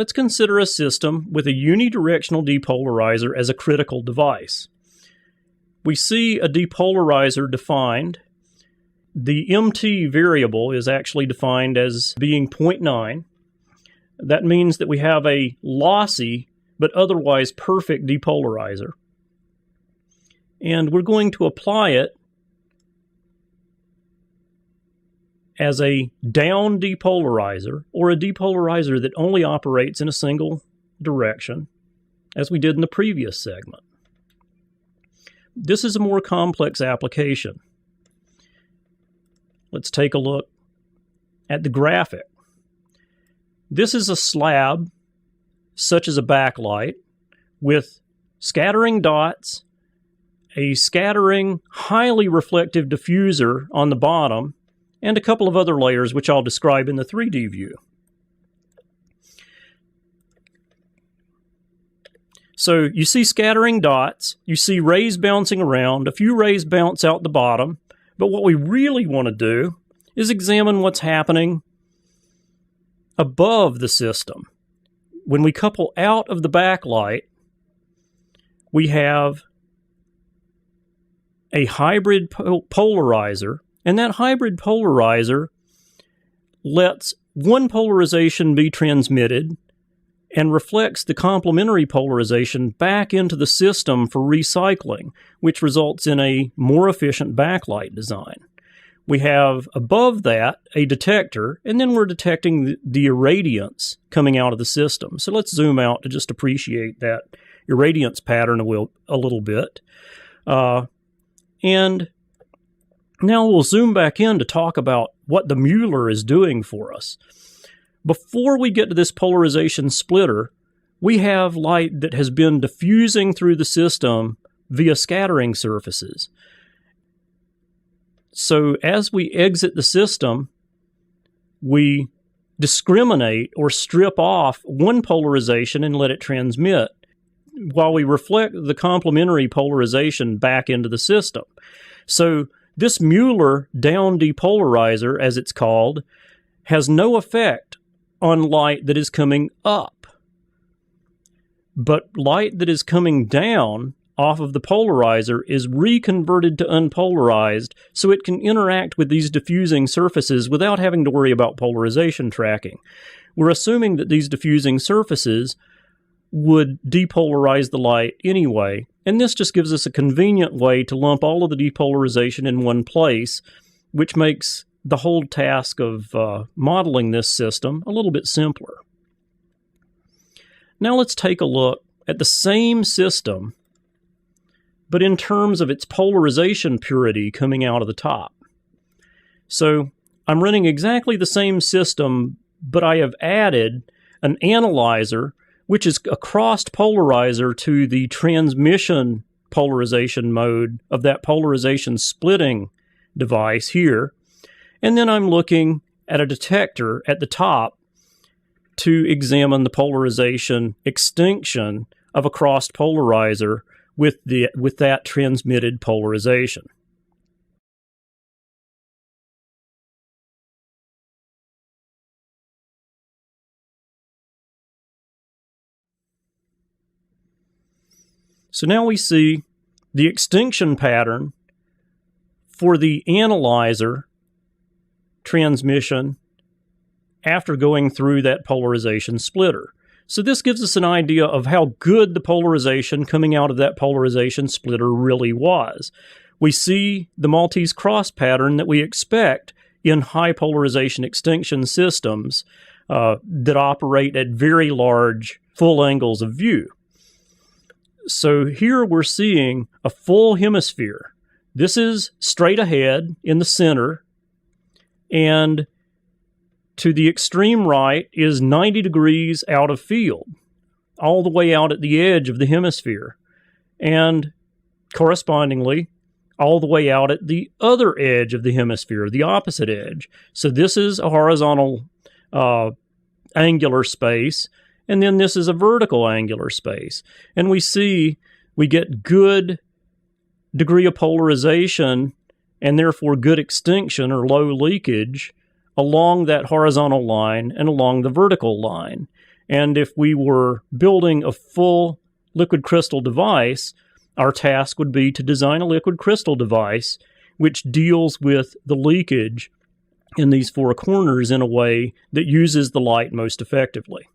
let's consider a system with a unidirectional depolarizer as a critical device. We see a depolarizer defined. The MT variable is actually defined as being 0.9. That means that we have a lossy but otherwise perfect depolarizer. And we're going to apply it as a down depolarizer, or a depolarizer that only operates in a single direction, as we did in the previous segment. This is a more complex application. Let's take a look at the graphic. This is a slab, such as a backlight, with scattering dots, a scattering, highly reflective diffuser on the bottom, and a couple of other layers which I'll describe in the 3D view. So you see scattering dots, you see rays bouncing around, a few rays bounce out the bottom, but what we really want to do is examine what's happening above the system. When we couple out of the backlight, we have a hybrid polarizer, and that hybrid polarizer lets one polarization be transmitted and reflects the complementary polarization back into the system for recycling, which results in a more efficient backlight design. We have above that a detector, and then we're detecting the irradiance coming out of the system. So let's zoom out to just appreciate that irradiance pattern a little bit. And now we'll zoom back in to talk about what the Mueller is doing for us. Before we get to this polarization splitter, we have light that has been diffusing through the system via scattering surfaces. So as we exit the system, we discriminate or strip off one polarization and let it transmit, while we reflect the complementary polarization back into the system. So this Mueller down depolarizer, as it's called, has no effect on light that is coming up. But light that is coming down off of the polarizer is reconverted to unpolarized, so it can interact with these diffusing surfaces without having to worry about polarization tracking. We're assuming that these diffusing surfaces would depolarize the light anyway, and this just gives us a convenient way to lump all of the depolarization in one place, which makes the whole task of modeling this system a little bit simpler. Now let's take a look at the same system, but in terms of its polarization purity coming out of the top. So I'm running exactly the same system, but I have added an analyzer, which is a crossed polarizer to the transmission polarization mode of that polarization splitting device here. And then I'm looking at a detector at the top to examine the polarization extinction of a crossed polarizer with that transmitted polarization. So now we see the extinction pattern for the analyzer transmission after going through that polarization splitter. So this gives us an idea of how good the polarization coming out of that polarization splitter really was. We see the Maltese cross pattern that we expect in high polarization extinction systems that operate at very large full angles of view. So here we're seeing a full hemisphere. This is straight ahead in the center, and to the extreme right is 90 degrees out of field, all the way out at the edge of the hemisphere, and correspondingly all the way out at the other edge of the hemisphere, the opposite edge. So this is a horizontal angular space, and then this is a vertical angular space. And we get good degree of polarization and therefore good extinction or low leakage along that horizontal line and along the vertical line. And if we were building a full liquid crystal device, our task would be to design a liquid crystal device which deals with the leakage in these four corners in a way that uses the light most effectively.